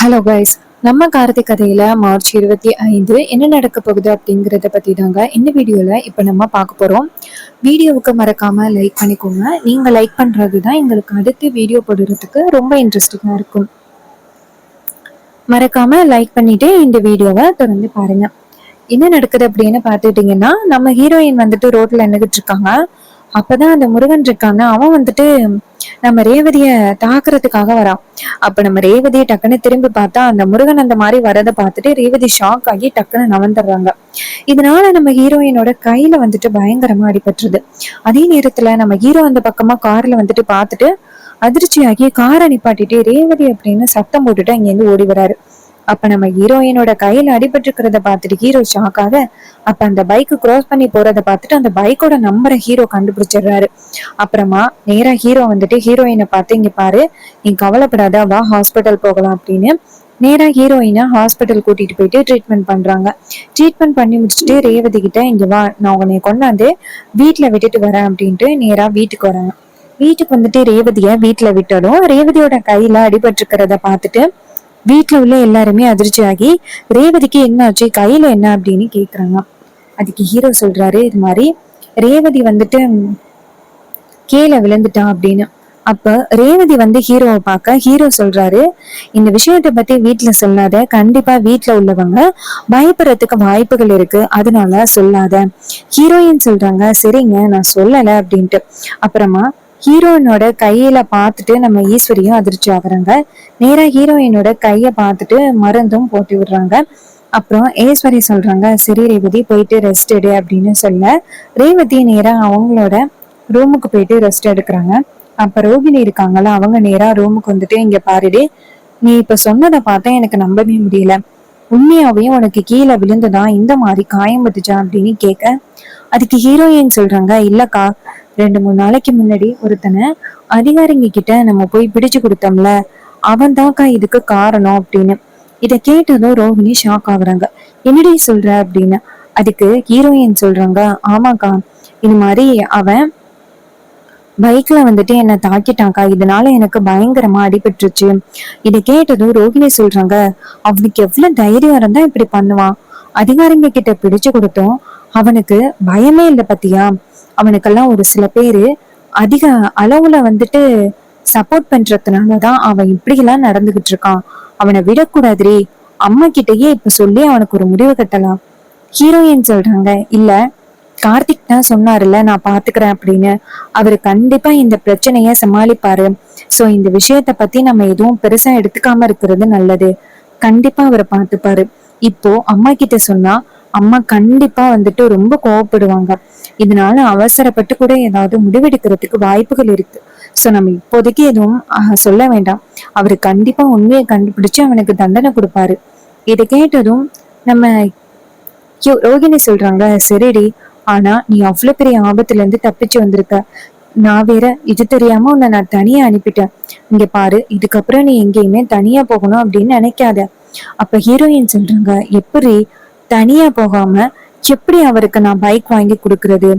Hello guys, நம்ம கார்த்திக் கதையில March 25 என்ன நடக்க போகுது அப்படிங்கிறத பத்தி தாங்க இந்த வீடியோல இப்ப நம்ம பார்க்க போறோம். வீடியோவுக்கு மறக்காம லைக் பண்ணிக்கோங்க. நீங்க லைக் பண்றது தான் எங்களுக்கு அடுத்து வீடியோ போடுறதுக்கு ரொம்ப இன்ட்ரெஸ்டிங்கா இருக்கும். மறக்காம லைக் பண்ணிட்டு இந்த வீடியோவை தொடர்ந்து பாருங்க. என்ன நடக்குது அப்படின்னு பாத்துட்டீங்கன்னா, நம்ம ஹீரோயின் வந்துட்டு ரோட்ல நின்றுகிட்டு இருக்காங்க. அப்பதான் அந்த முருகன் இருக்காங்க, அவன் வந்துட்டு நம்ம ரேவதிய தாக்குறதுக்காக வரான். அப்ப நம்ம ரேவதியை டக்குன்னு திரும்பி பார்த்தா அந்த முருகன் அந்த மாதிரி வரதை பார்த்துட்டு ரேவதி ஷாக் ஆகி டக்குன்னு நவந்துடுறாங்க. இதனால நம்ம ஹீரோயினோட கையில வந்துட்டு பயங்கரமா அடிபட்டுருது. அதே நேரத்துல நம்ம ஹீரோ அந்த பக்கமா கார்ல வந்துட்டு பார்த்துட்டு அதிர்ச்சியாகி காரை நிப்பாட்டிட்டு ரேவதி அப்படின்னு சத்தம் போட்டுட்டு அங்கிருந்து ஓடி வராரு. அப்ப நம்ம ஹீரோயினோட கையில அடிபட்டு இருக்கிறத பார்த்துட்டு ஹீரோ ஷாக்காக, அப்ப அந்த பைக் கிராஸ் பண்ணி போறதை பார்த்துட்டு அந்த பைக்கோட நம்பரை ஹீரோ கண்டுபிடிச்சிடுறாரு. அப்புறமா நேரா ஹீரோ வந்துட்டு ஹீரோயினை பார்த்து, இங்க பாரு, நீ கவலைப்படாத, வா ஹாஸ்பிட்டல் போகலாம் அப்படின்னு நேரா ஹீரோயினை ஹாஸ்பிட்டல் கூட்டிட்டு போயிட்டு ட்ரீட்மெண்ட் பண்றாங்க. ட்ரீட்மெண்ட் பண்ணி முடிச்சுட்டு ரேவதி கிட்ட, இங்க வா, நான் உன்னை கொண்டாந்து வீட்டுல விட்டுட்டு வரேன் அப்படின்ட்டு நேரா வீட்டுக்கு வராங்க. வீட்டுக்கு வந்துட்டு ரேவதிய வீட்டுல விட்டதும் ரேவதியோட கையில அடிபட்டு இருக்கிறத பார்த்துட்டு வீட்டுல உள்ள எல்லாருமே அதிர்ச்சி ஆகி, ரேவதிக்கு என்ன ஆச்சு, கையில என்ன அப்படின்னு கேக்குறாங்க. அதுக்கு ஹீரோ சொல்றாரு, இது மாதிரி ரேவதி வந்துட்டு கீழே விழுந்துட்டா அப்படின்னு. அப்ப ரேவதி வந்து ஹீரோவை பார்க்க ஹீரோ சொல்றாரு, இந்த விஷயத்த பத்தி வீட்டுல சொல்லாத, கண்டிப்பா வீட்டுல உள்ளவங்க பயப்படுறதுக்கு வாய்ப்புகள் இருக்கு, அதனால சொல்லாத. ஹீரோயின் சொல்றாங்க, சரிங்க, நான் சொல்லல அப்படின்ட்டு. அப்புறமா ஹீரோயினோட கையில பார்த்துட்டு நம்ம ஈஸ்வரியும் அதிர்ச்சி ஆகுறாங்க. நேரா ஹீரோயினோட கைய பார்த்துட்டு மருந்தும் போட்டு விடுறாங்க. அப்புறம் ஈஸ்வரி சொல்றாங்க, சரி ரேவதி, போயிட்டு ரெஸ்ட் எடு அப்படின்னு சொல்ல ரேவதி நேரா அவங்களோட ரூமுக்கு போயிட்டு ரெஸ்ட் எடுக்கிறாங்க. அப்ப ரோகிணி இருக்காங்கல்ல, அவங்க நேரா ரூமுக்கு வந்துட்டு, இங்க பாருடி, நீ இப்ப சொன்னதை பார்த்தா எனக்கு நம்பவே முடியல, உண்மையாவே உனக்கு கீழே விழுந்துதான் இந்த மாதிரி காயம் பட்டுச்சா அப்படின்னு கேட்க, அதுக்கு ஹீரோயின் சொல்றாங்க, இல்லக்கா, 2-3 நாளைக்கு முன்னாடி ஒருத்தனை அதிகாரிங்க கிட்ட நம்ம போய் பிடிச்சு கொடுத்தோம்ல, அவன் தான்க்கா இதுக்கு காரணம் அப்படின்னு. இத கேட்டதும் ரோஹிணி ஷாக் ஆகுறாங்க. என்னடி சொல்ற அப்படின்னு. அதுக்கு ஹீரோயின் சொல்றாங்க, ஆமாக்கா, இது மாதிரி அவன் பைக்ல வந்துட்டு என்ன தாக்கிட்டாக்கா, இதனால எனக்கு பயங்கரமா அடிபட்டுருச்சு. இதை கேட்டதும் ரோஹிணி சொல்றாங்க, அவனுக்கு எவ்வளவு தைரியம் இருந்தா இப்படி பண்ணுவான், அதிகாரிங்க கிட்ட பிடிச்சு கொடுத்தோம், அவனுக்கு பயமே இல்லை பத்தியா, அவனுக்கெல்லாம் ஒரு சில பேரு அதிக அளவுல வந்துட்டு சப்போர்ட் பண்றதுனாலதான் அவன் இப்படி எல்லாம் நடந்துகிட்டு இருக்கான், அவனை விடக்கூடாதுரி, அம்மா கிட்டயே இப்ப சொல்லி அவனுக்கு ஒரு முடிவு கட்டலாம். ஹீரோயின் சொல்றாங்க, இல்ல, கார்த்திக் தான் சொன்னாருல்ல நான் பாத்துக்கிறேன் அப்படின்னு, அவரு கண்டிப்பா இந்த பிரச்சனைய சமாளிப்பாரு. சோ இந்த விஷயத்த பத்தி நம்ம எதுவும் பெருசா எடுத்துக்காம இருக்கிறது நல்லது, கண்டிப்பா அவரை பார்த்துப்பாரு. இப்போ அம்மா கிட்ட சொன்னா அம்மா கண்டிப்பா வந்துட்டு ரொம்ப கோவப்படுவாங்க, இதனால அவசரப்பட்டு கூட ஏதாவது முடிவெடுக்கிறதுக்கு வாய்ப்புகள் இருக்கு. சோ நம்ம இப்போதைக்கு எதுவும் சொல்ல வேண்டாம், அவரு கண்டிப்பா உண்மையை கண்டுபிடிச்சு அவனுக்கு தண்டனை கொடுப்பாரு. இதை கேட்டதும் நம்ம ரோகிணி சொல்றாங்க, சரிடி, ஆனா நீ அவ்வளவு பெரிய ஆபத்துல இருந்து தப்பிச்சு வந்திருக்க, நான் வேற இது தெரியாம உன்னை நான் தனியா அனுப்பிட்டேன், இங்க பாரு, இதுக்கப்புறம் நீ எங்கேயுமே தனியா போகணும் அப்படின்னு நினைக்காத. அப்ப ஹீரோயின் சொல்றாங்க, எப்படி தனியா போகாம எப்படி அவருக்கு நான் பைக் வாங்கி கொடுக்கறது.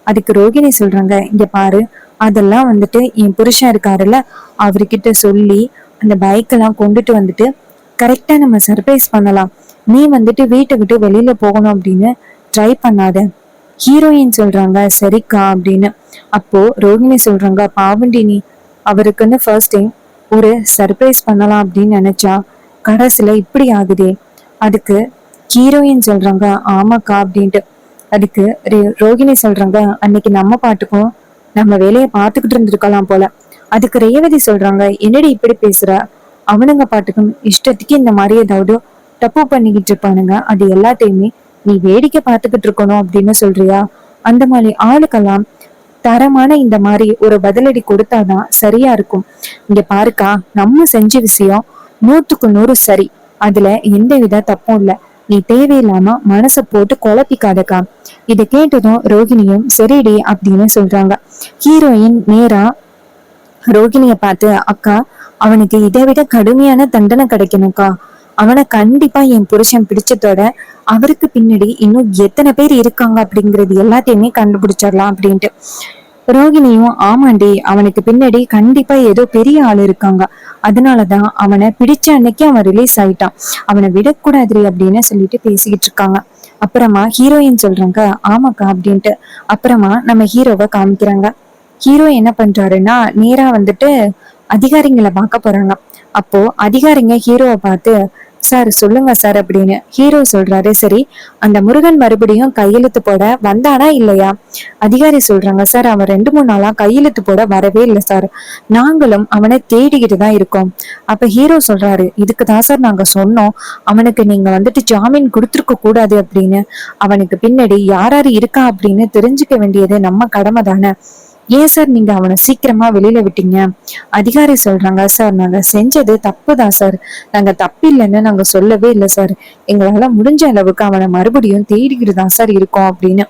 அதுக்கு ரோகிணி சொல்றாங்க, இங்க பாரு, அதெல்லாம் வந்துட்டு என் புருஷன் இருக்காருல்ல, அவர்கிட்ட சொல்லி அந்த பைக் எல்லாம் கொண்டுட்டு வந்துட்டு கரெக்டா நம்ம சர்ப்ரைஸ் பண்ணலாம், நீ வந்துட்டு வீட்டை விட்டு வெளியில போகணும் அப்படின்னு ட்ரை பண்ணாத. ஹீரோயின் சொல்றாங்க, சரிக்கா அப்படின்னு. அப்போ ரோகிணி சொல்றாங்க, பாவண்டி நீ, அவருக்குன்னு ஃபர்ஸ்ட் டைம் ஒரு சர்ப்ரைஸ் பண்ணலாம் அப்படின்னு நினைச்சா கடைசியில இப்படி ஆகுதே. அதுக்கு ஹீரோயின் சொல்றாங்க, ஆமாக்கா அப்படின்ட்டு. அதுக்கு ரோகிணி சொல்றாங்க, அன்னைக்கு நம்ம பாட்டுக்கும் நம்ம வேலையை பார்த்துக்கிட்டு இருந்திருக்கலாம் போல. அதுக்கு ரேவதி சொல்றாங்க, என்னடி இப்படி பேசுற, அவனுங்க பாட்டுக்கும் இஷ்டத்துக்கு இந்த மாதிரி ஏதாவது தப்பு பண்ணிக்கிட்டு இருப்பானுங்க, அது எல்லாத்தையுமே நீ வேடிக்கை பார்த்துக்கிட்டு இருக்கணும் அப்படின்னு சொல்றியா, அந்த மாதிரி ஆளுக்கெல்லாம் தரமான இந்த மாதிரி ஒரு பதிலடி கொடுத்தாதான் சரியா இருக்கும். இங்க பாருக்கா, நம்ம செஞ்ச விஷயம் 100க்கு 100 சரி, அதுல எந்த வித தப்பும் இல்ல, நீ தேவையில்லாம மனசை போட்டு குழப்பிக்காதக்கா. இதை கேட்டதும் ரோகிணியும் சரிடி அப்படின்னு சொல்றாங்க. ஹீரோயின் நேரா ரோகிணிய பார்த்து, அக்கா, அவனுக்கு இதை விட கடுமையான தண்டனை கிடைக்கணும்க்கா, அவனை கண்டிப்பா என் புருஷன் பிடிச்சதோட அவருக்கு பின்னாடி இன்னும் எத்தனை பேர் இருக்காங்க அப்படிங்கிறது எல்லாத்தையுமே கண்டுபிடிச்சிடலாம் அப்படின்ட்டு. ரோகிணியும் ஆமாண்டி, அவனுக்கு பின்னாடி கண்டிப்பா ஏதோ பெரிய ஆள் இருக்காங்க, அதனாலதான் அவனை பிடிச்ச அன்னைக்கு அவன் ரிலீஸ் ஆயிட்டான், அவனை விடக்கூடாது அப்படின்னு சொல்லிட்டு பேசிக்கிட்டு இருக்காங்க. அப்புறமா ஹீரோயின் சொல்றாங்க ஆமாக்கா அப்படின்ட்டு. அப்புறமா நம்ம ஹீரோவை காமிக்கிறாங்க. ஹீரோ என்ன பண்றாருன்னா நேரா வந்துட்டு அதிகாரிங்களை பார்க்க போறாங்க. அப்போ அதிகாரிங்க ஹீரோவை பார்த்து சார் சொல்லுங்க சார் அப்படின்னு. ஹீரோ சொல்றாரு சரி, அந்த முருகன் மறுபடியும் கையெழுத்து போட வந்தானா இல்லையா? அதிகாரி சொல்றாங்க சார் அவன் 2 3 நாளா கையெழுத்து போட வரவே இல்லை சார், நாங்களும் அவனை தேடிக்கிட்டு தான் இருக்கோம். அப்ப ஹீரோ சொல்றாரு இதுக்கு தான் சார் நாங்க சொன்னோம், அவனுக்கு நீங்க வந்துட்டு ஜாமீன் கொடுத்துருக்க கூடாது அப்படின்னு. அவனுக்கு பின்னாடி யார் யாரு இருக்கா அப்படின்னு தெரிஞ்சுக்க வேண்டியது நம்ம கடமை தானே, ஏன் சார் நீங்க அவனை சீக்கிரமா வெளியில விட்டீங்க? அதிகாரி சொல்றாங்க சார் நாங்க செஞ்சது தப்புதான் சார், நாங்க தப்பு இல்லைன்னு நாங்க சொல்லவே இல்லை சார், எங்களால முடிஞ்ச அளவுக்கு அவனை மறுபடியும் தேடிக்கிட்டு தான் சார் இருக்கோம் அப்படின்னு.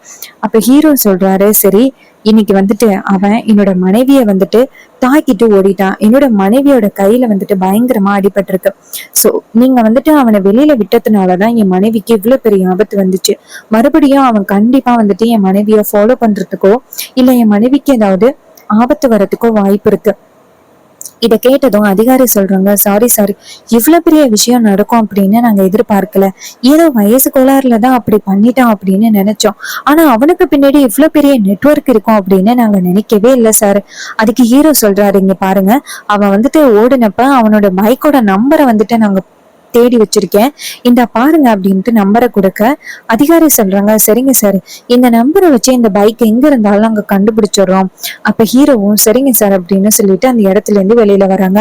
அப்ப ஹீரோ சொல்றாரு சரி, இன்னைக்கு வந்துட்டு அவன் என்னோட மனைவிய வந்துட்டு தாக்கிட்டு ஓடிட்டான், என்னோட மனைவியோட கையில வந்துட்டு பயங்கரமா அடிபட்டிருக்கு. சோ நீங்க வந்துட்டு அவனை வெளியில விட்டதுனாலதான் என் மனைவிக்கு இவ்வளவு பெரிய ஆபத்து வந்துச்சு, மறுபடியும் அவன் கண்டிப்பா வந்துட்டு என் மனைவிய ஃபாலோ பண்றதுக்கோ இல்ல என் மனைவிக்கு ஏதாவது ஆபத்து வர்றதுக்கோ வாய்ப்பு இருக்கு. இத கேட்டதும் அதிகாரி சொல்றாங்க சாரி சார், இவ்வளவு பெரிய விஷயம் நடக்கும் அப்படின்னு நாங்க எதிர்பார்க்கல, ஏதோ வயசு கோளாறுலதான் அப்படி பண்ணிட்டான் அப்படின்னு நினைச்சோம், ஆனா அவனுக்கு பின்னாடி இவ்வளவு பெரிய நெட்வொர்க் இருக்கும் அப்படின்னு நாங்க நினைக்கவே இல்லை சார். அதுக்கு ஹீரோ சொல்றாரு இங்க பாருங்க, அவன் வந்துட்டு ஓடுனப்ப அவனோட பைக்கோட நம்பரை வந்துட்டு நாங்க தேடி வச்சிருக்கேன், இந்த பாருங்க அப்படின்ட்டு நம்பரை கொடுக்க அதிகாரி சொல்றாங்க சரிங்க சார், இந்த நம்பரை வச்சு இந்த பைக் எங்க இருந்தாலும் நாங்க கண்டுபிடிச்சிடுறோம். அப்ப ஹீரோவும் சரிங்க சார் அப்படின்னு சொல்லிட்டு அந்த இடத்துல இருந்து வெளியில வராங்க.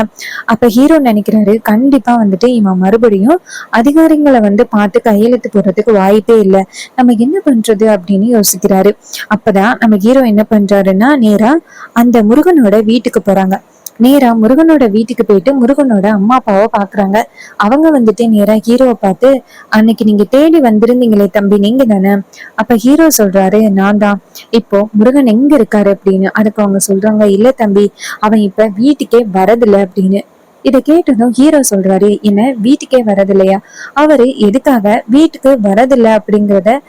அப்ப ஹீரோ நினைக்கிறாரு கண்டிப்பா வந்துட்டு இவன் மறுபடியும் அதிகாரிங்களை வந்து பார்த்து கையெழுத்து போடுறதுக்கு வாய்ப்பே இல்லை, நம்ம என்ன பண்றது அப்படின்னு யோசிக்கிறாரு. அப்பதான் நம்ம ஹீரோ என்ன பண்றாருன்னா நேரா அந்த முருகனோட வீட்டுக்கு போறாங்க. நேரா முருகனோட வீட்டுக்கு போயிட்டு முருகனோட அம்மா அப்பாவை பாக்குறாங்க. அவங்க வந்துட்டு நேரா ஹீரோவை பார்த்து அன்னைக்கு நீங்க தேடி வந்திருந்தீங்களே தம்பி நீங்க தானே? அப்ப ஹீரோ சொல்றாரு நான் தான், இப்போ முருகன் எங்க இருக்காரு அப்படின்னு. அதுக்கு அவங்க சொல்றாங்க இல்ல தம்பி, அவன் இப்ப வீட்டுக்கே வரதில்லை அப்படின்னு. இதை கேட்டதும் ஹீரோ சொல்றாரு என்ன வீட்டுக்கே வரதில்லையா, அவரு எதுக்காக வீட்டுக்கு வரதில்லை அப்படிங்கிறத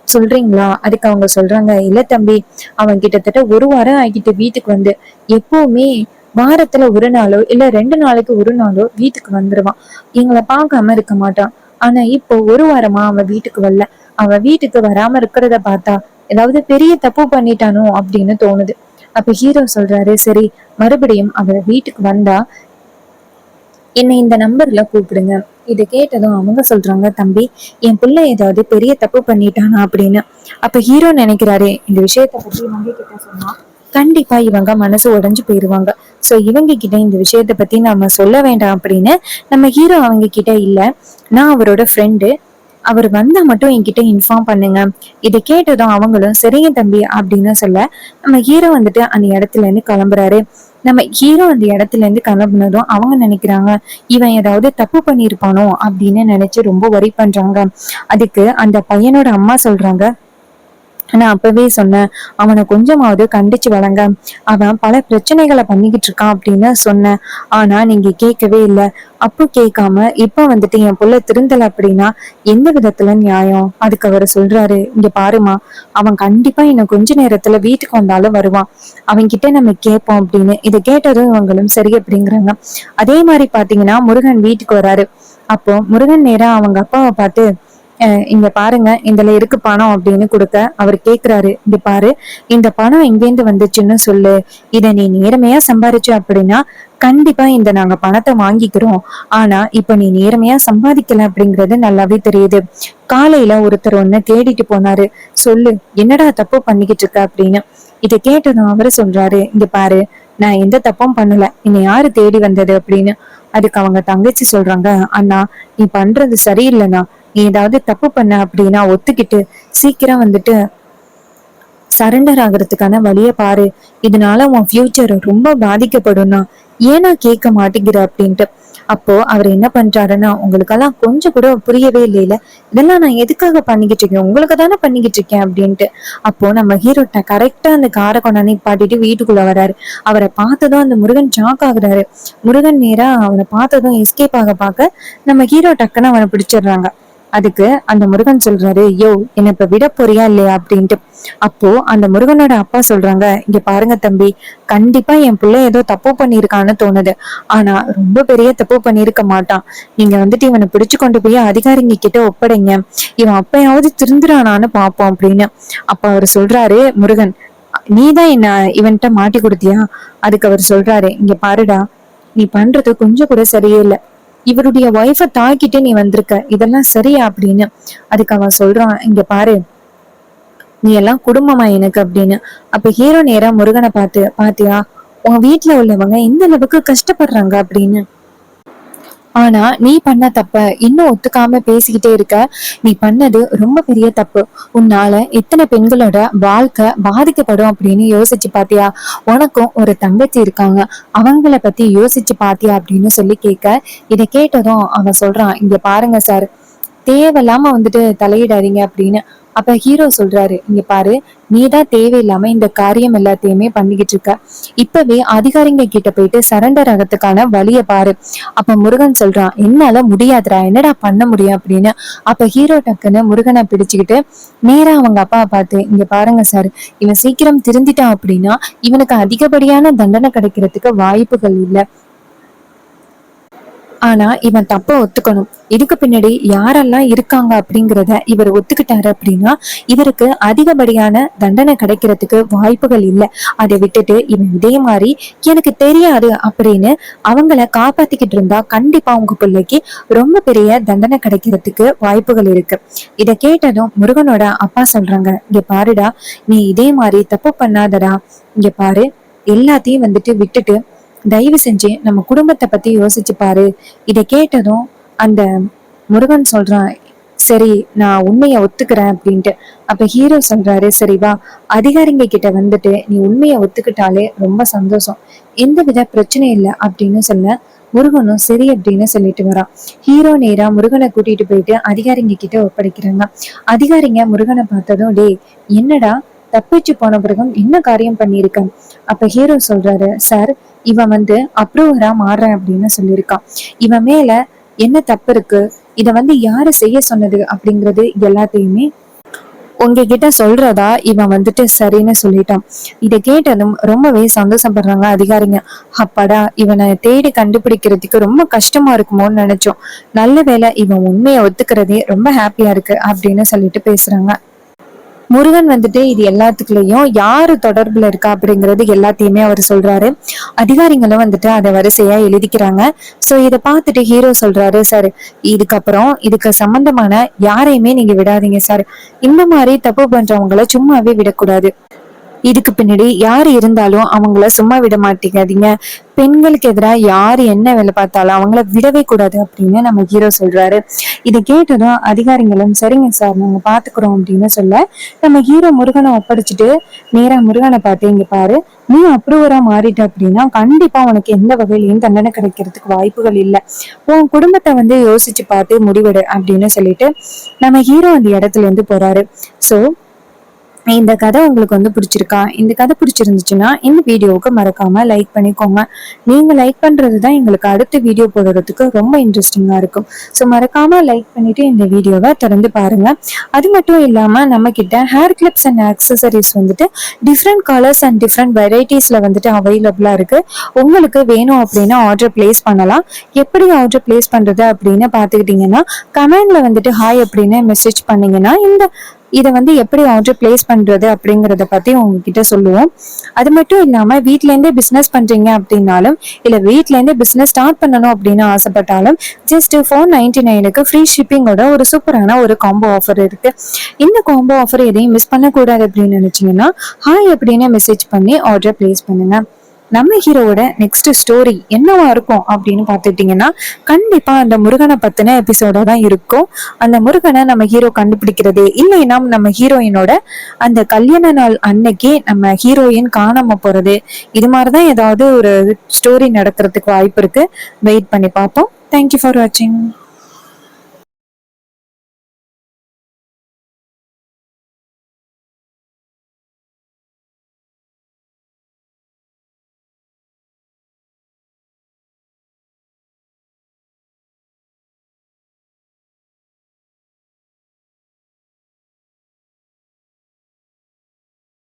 சொல்றீங்களா? அதுக்கு அவங்க சொல்றாங்க இல்ல தம்பி, அவன் கிட்டத்தட்ட 1 வாரம் ஆகிட்டு வீட்டுக்கு வந்து, எப்பவுமே வாரத்துல 1 நாளோ இல்ல 2 நாளைக்கு 1 நாளோ வீட்டுக்கு வந்துருவான், எங்களை பார்க்காம இருக்க மாட்டான். ஆனா இப்போ 1 வாரமா அவன் வீட்டுக்கு வரல, அவன் வீட்டுக்கு வராம இருக்கிறத பார்த்தா ஏதாவது பெரிய தப்பு பண்ணிட்டானோ அப்படின்னு தோணுது. அப்ப ஹீரோ சொல்றாரு சரி, மறுபடியும் அவன் வீட்டுக்கு வந்தா என்னை இந்த நம்பர்ல கூப்பிடுங்க. இதை கேட்டதும் அவங்க சொல்றாங்க தம்பி, என் பிள்ளை ஏதாவது பெரிய தப்பு பண்ணிட்டானா அப்படின்னு. அப்ப ஹீரோ நினைக்கிறாரு இந்த விஷயத்த பத்தி இவங்க கிட்ட சொன்னா கண்டிப்பா இவங்க மனசு உடைஞ்சு போயிருவாங்க, சோ இவங்க கிட்ட இந்த விஷயத்த பத்தி நாம சொல்ல வேண்டாம் அப்படின்னு நம்ம ஹீரோ அவங்க கிட்ட இல்ல, நான் அவரோட ஃப்ரெண்டு, அவர் வந்தா மட்டும் என்கிட்ட இன்ஃபார்ம் பண்ணுங்க. இதை கேட்டதும் அவங்களும் சரிங்க தம்பி அப்படின்னு சொல்ல நம்ம ஹீரோ வந்துட்டு அந்த இடத்துல இருந்து கிளம்புறாரு. நம்ம ஹீரோ அந்த இடத்துல இருந்து கிளம்புனதும் அவங்க நினைக்கிறாங்க இவன் ஏதாவது தப்பு பண்ணிருப்பானோ அப்படின்னு நினைச்சு ரொம்ப வரி பண்றாங்க. அதுக்கு அந்த பையனோட அம்மா சொல்றாங்க நான் அப்பவே சொன்னேன் அவனை கொஞ்சமாவது கண்டிச்சு வளங்க, அவன் பல பிரச்சனைகளை பண்ணிக்கிட்டு இருக்கான் அப்படின்னு சொன்னேன், ஆனா நீங்க கேட்கவே இல்லை. அப்போ கேட்காம இப்ப வந்துட்டு என் புள்ள திருந்தல அப்படின்னா எந்த விதத்துல நியாயம்? அதுக்கு அவர் சொல்றாரு இங்க பாருமா, அவன் கண்டிப்பா இன்னும் கொஞ்ச நேரத்துல வீட்டுக்கு வந்தாலும் வருவான், அவன்கிட்ட நம்ம கேட்போம் அப்படின்னு. இதை கேட்டதும் இவங்களும் சரி அப்படிங்கிறாங்க. அதே மாதிரி பாத்தீங்கன்னா முருகன் வீட்டுக்கு வராரு. அப்போ முருகன் நேரா அவங்க அப்பாவை பார்த்து இங்க பாருங்க இதுல இருக்கு பணம் அப்படின்னு கொடுக்க அவர் கேக்குறாரு இங்க பாரு, இந்த பணம் எங்கேருந்து வந்துச்சுன்னு சொல்லு, இத நீ நேர்மையா சம்பாரிச்ச அப்படின்னா கண்டிப்பா இந்த நாங்க பணத்தை வாங்கிக்கிறோம், ஆனா இப்ப நீ நேர்மையா சம்பாதிக்கல அப்படிங்கறது நல்லாவே தெரியுது. காலையில ஒருத்தர் ஒன்ன தேடிட்டு போனாரு, சொல்லு என்னடா தப்பு பண்ணிக்கிட்டு இருக்க அப்படின்னு. இதை கேட்டதும் அவரு சொல்றாரு இங்க பாரு, நான் எந்த தப்பும் பண்ணல, என்னை யாரு தேடி வந்தது அப்படின்னு. அதுக்கு அவங்க தங்கச்சி சொல்றாங்க அண்ணா நீ பண்றது சரியில்லைண்ணா, நீ ஏதாவது தப்பு பண்ண அப்படின்னா ஒத்துக்கிட்டு சீக்கிரம் வந்துட்டு சரண்டர் ஆகுறதுக்கான வழிய பாரு, இதனால உன் ஃபியூச்சர் ரொம்ப பாதிக்கப்படும்னா, ஏன்னா கேட்க மாட்டேங்கிற அப்படின்ட்டு. அப்போ அவர் என்ன பண்றாருன்னா உங்களுக்கெல்லாம் கொஞ்சம் கூட புரியவே இல்லையில, இதெல்லாம் நான் எதுக்காக பண்ணிக்கிட்டு இருக்கேன், உங்களுக்கு தானே பண்ணிக்கிட்டு இருக்கேன் அப்படின்ட்டு. அப்போ நம்ம ஹீரோட்ட கரெக்டா அந்த காரை கொண்டாந்து பாட்டிட்டு வீட்டுக்குள்ள வராரு. அவரை பார்த்ததும் அந்த முருகன் ஷாக் ஆகுறாரு. முருகன் நேரா அவனை பார்த்ததும் எஸ்கேப் ஆக பார்க்க நம்ம ஹீரோ டக்குன்னு அவனை பிடிச்சிடுறாங்க. அதுக்கு அந்த முருகன் சொல்றாரு, யோ என்ன இப்ப விட போறியா இல்லையா அப்படின்ட்டு. அப்போ அந்த முருகனோட அப்பா சொல்றாங்க, இங்க பாருங்க தம்பி, கண்டிப்பா என் பிள்ளை ஏதோ தப்பு பண்ணிருக்கான்னு தோணுது. ஆனா ரொம்ப பெரிய தப்பு பண்ணிருக்க மாட்டான். நீங்க வந்துட்டு இவனை பிடிச்சு கொண்டு போய் அதிகாரிங்க கிட்ட ஒப்படைங்க. இவன் அப்பயாவது திருந்துறானான்னு பாப்போம் அப்படின்னு. அப்ப அவர் சொல்றாரு முருகன், நீதான் என்ன இவன்கிட்ட மாட்டி கொடுத்தியா? அதுக்கு அவர் சொல்றாரு, இங்க பாருடா, நீ பண்றது கொஞ்சம் கூட சரியே இல்ல. இவருடைய ஒய்ஃப தாக்கிட்டு நீ வந்திருக்க, இதெல்லாம் சரியா அப்படின்னு. அதுக்கு அவன் சொல்றான், இங்க பாரு, நீ எல்லாம் குடும்பமா எனக்கு அப்படின்னு. அப்ப ஹீரோ நேரா முருகனை பார்த்து, பாத்தியா உங்க வீட்டுல உள்ளவங்க எந்த அளவுக்கு கஷ்டப்படுறாங்க அப்படின்னு. ஆனா நீ பண்ண தப்ப இன்னும் ஒத்துக்காம பேசிக்கிட்டே இருக்க. நீ பண்ணது ரொம்ப பெரிய தப்பு. உன்னால எத்தனை பெண்களோட வாழ்க்கை பாதிக்கப்படும் அப்படின்னு யோசிச்சு பாத்தியா? உனக்கும் ஒரு தங்கச்சி இருக்காங்க, அவங்கள பத்தி யோசிச்சு பாத்தியா அப்படின்னு சொல்லி கேட்க, இதை கேட்டதும் அவன் சொல்றான், இங்க பாருங்க சார், தேவையில்லாம வந்துட்டு தலையிடாதீங்க அப்படின்னு. அப்ப ஹீரோ சொல்றாரு, இங்க பாரு, நீதான் தேவையில்லாம இந்த காரியம் எல்லாத்தையுமே பண்ணிக்கிட்டு இருக்க. இப்பவே அதிகாரிங்க கிட்ட போயிட்டு சரண்டர் ஆகிறதுக்கான வழிய பாரு. அப்ப முருகன் சொல்றான், என்னால முடியாதுடா, என்னடா பண்ண முடியும் அப்படின்னு. அப்ப ஹீரோ டக்குன்னு முருகனை பிடிச்சுக்கிட்டு நேரா அவங்க அப்பாவை பார்த்து, இங்க பாருங்க சார், இவன் சீக்கிரம் திருந்திட்டான் அப்படின்னா இவனுக்கு அதிகப்படியான தண்டனை கிடைக்கிறதுக்கு வாய்ப்புகள் இல்லை. ஆனா இவன் தப்ப ஒத்துக்கணும். இதுக்கு பின்னாடி யாரெல்லாம் இருக்காங்க அப்படிங்கிறத இவர் ஒத்துக்கிட்டாரு அப்படின்னா இவருக்கு அதிகப்படியான தண்டனை கிடைக்கிறதுக்கு வாய்ப்புகள் இல்லை. அதை விட்டுட்டு இவன் இதே மாதிரி எனக்கு தெரியாது அப்படின்னு அவங்கள காப்பாத்திக்கிட்டு இருந்தா கண்டிப்பா உங்க பிள்ளைக்கு ரொம்ப பெரிய தண்டனை கிடைக்கிறதுக்கு வாய்ப்புகள் இருக்கு. இதை கேட்டதும் முருகனோட அப்பா சொல்றாங்க, இங்க பாருடா, நீ இதே மாதிரி தப்பு பண்ணாதடா. இங்க பாரு, எல்லாத்தையும் வந்துட்டு விட்டுட்டு தயவு செஞ்சு நம்ம குடும்பத்தை பத்தி யோசிச்சு பாரு. இதை கேட்டதும் அந்த முருகன் சொல்றான், சரி நான் உண்மையை ஒத்துக்கிறேன் அப்படின்ட்டு. அப்ப ஹீரோ சொல்றாரு, சரி வா, அதிகாரிங்க கிட்ட வந்துட்டு நீ உண்மையை ஒத்துக்கிட்டாலே ரொம்ப சந்தோஷம், எந்த வித பிரச்சனை இல்லை அப்படின்னு சொல்ல முருகனும் சரி அப்படின்னு சொல்லிட்டு வரான். ஹீரோ நேரா முருகனை கூட்டிட்டு போயிட்டு அதிகாரிங்க கிட்ட ஒப்படைக்கிறாங்க. அதிகாரிங்க முருகனை பார்த்ததும், டே என்னடா தப்பிச்சு போன பிறகும் என்ன காரியம் பண்ணியிருக்க? அப்ப ஹீரோ சொல்றாரு, சார், இவன் வந்து அப்ரூவரா மாறுறேன் அப்படின்னு சொல்லியிருக்கான். இவன் மேல என்ன தப்பு இருக்கு, இத வந்து யாரு செய்ய சொன்னது அப்படிங்கிறது எல்லாத்தையுமே உங்ககிட்ட சொல்றதா இவன் வந்துட்டு சரின்னு சொல்லிட்டான். இதை கேட்டதும் ரொம்பவே சந்தோஷப்படுறாங்க அதிகாரிங்க. அப்பாடா, இவனை தேடி கண்டுபிடிக்கிறதுக்கு ரொம்ப கஷ்டமா இருக்குமோன்னு நினைச்சோம். நல்ல வேளை இவன் உண்மையை ஒத்துக்கிறதே ரொம்ப ஹாப்பியா இருக்கு அப்படின்னு சொல்லிட்டு பேசுறாங்க. முருகன் வந்துட்டு இது எல்லாத்துக்குள்ளயும் யாரு தொடர்புல இருக்கா அப்படிங்கிறது எல்லாத்தையுமே அவர் சொல்றாரு. அதிகாரிகளும் வந்துட்டு அதை வரிசையா எழுதிக்கிறாங்க. சோ இதை பார்த்துட்டு ஹீரோ சொல்றாரு, சார், இதுக்கப்புறம் இதுக்கு சம்பந்தமான யாரையுமே நீங்க விடாதீங்க சார். இந்த மாதிரி தப்பு பண்றவங்களை சும்மாவே விடக்கூடாது. இதுக்கு பின்னாடி யாரு இருந்தாலும் அவங்கள சும்மா விட மாட்டேங்காதீங்க. பெண்களுக்கு எதிராக யாரு என்ன வேலை பார்த்தாலும் அவங்கள விடவே கூடாது அப்படின்னு நம்ம ஹீரோ சொல்றாரு. இதை கேட்டதும் அதிகாரிகளும் சரிங்க சார், நாங்க பாத்துக்கிறோம் அப்படின்னு சொல்ல, நம்ம ஹீரோ முருகனை ஒப்படைச்சிட்டு நேரா முருகனை பார்த்து, இங்க பாரு, நீ அப்ரூவரா மாறிட்ட அப்படின்னா கண்டிப்பா உனக்கு எந்த வகையிலையும் தண்டனை கிடைக்கிறதுக்கு வாய்ப்புகள் இல்லை. உன் குடும்பத்தை வந்து யோசிச்சு பார்த்து முடிவெடு அப்படின்னு சொல்லிட்டு நம்ம ஹீரோ அந்த இடத்துல இருந்து போறாரு. சோ இந்த கதை உங்களுக்கு வந்து பிடிச்சிருக்கா? இந்த கதை பிடிச்சிருந்துச்சுன்னா இந்த வீடியோவுக்கு மறக்காம லைக் பண்ணிக்கோங்க. நீங்க லைக் பண்றதுதான் எங்களுக்கு அடுத்த வீடியோ போடுறதுக்கு ரொம்ப இன்ட்ரெஸ்டிங்கா இருக்கும். ஸோ மறக்காம லைக் பண்ணிட்டு இந்த வீடியோவை தொடர்ந்து பாருங்க. அது மட்டும் இல்லாம நம்ம கிட்ட ஹேர் கிளிப்ஸ் அண்ட் ஆக்சசரிஸ் வந்துட்டு டிஃப்ரெண்ட் கலர்ஸ் அண்ட் டிஃப்ரெண்ட் வெரைட்டிஸ்ல வந்துட்டு அவைலபிளா இருக்கு. உங்களுக்கு வேணும் அப்படின்னா ஆர்டர் பிளேஸ் பண்ணலாம். எப்படி ஆர்டர் பிளேஸ் பண்றது அப்படின்னு பாத்துக்கிட்டீங்கன்னா கமெண்ட்ல வந்துட்டு ஹாய் அப்படின்னு மெசேஜ் பண்ணீங்கன்னா இதை வந்து எப்படி ஆர்டர் பிளேஸ் பண்றது அப்படிங்கறத பத்தி உங்ககிட்ட சொல்லுவோம். அது மட்டும் இல்லாம வீட்ல இருந்தே பிசினஸ் பண்றீங்க அப்படின்னாலும் இல்ல வீட்ல இருந்தே பிசினஸ் ஸ்டார்ட் பண்ணணும் அப்படின்னு ஆசைப்பட்டாலும் ஜஸ்ட் 499க்கு ஃப்ரீ ஷிப்பிங்கோட ஒரு சூப்பரான ஒரு காம்போ ஆஃபர் இருக்கு. இந்த காம்போ ஆஃபர் எதையும் மிஸ் பண்ணக்கூடாது அப்படின்னு நினைச்சீங்கன்னா ஹாய் அப்படின்னு மெசேஜ் பண்ணி ஆர்டர் பிளேஸ் பண்ணுங்க. நம்ம ஹீரோவோட நெக்ஸ்ட் ஸ்டோரி என்னவா இருக்கும் அப்படின்னு பாத்துட்டீங்கன்னா கண்டிப்பா அந்த முருகனை பத்தின எபிசோடா தான் இருக்கும். அந்த முருகனை நம்ம ஹீரோ கண்டுபிடிக்கிறது இல்லைன்னா நம்ம ஹீரோயினோட அந்த கல்யாண நாள் அன்னைக்கு நம்ம ஹீரோயின் காணாம போறது, இது மாதிரிதான் ஏதாவது ஒரு ஸ்டோரி நடக்கிறதுக்கு வாய்ப்பு இருக்கு. வெயிட் பண்ணி பார்ப்போம். தேங்க்யூ ஃபார் வாட்சிங்.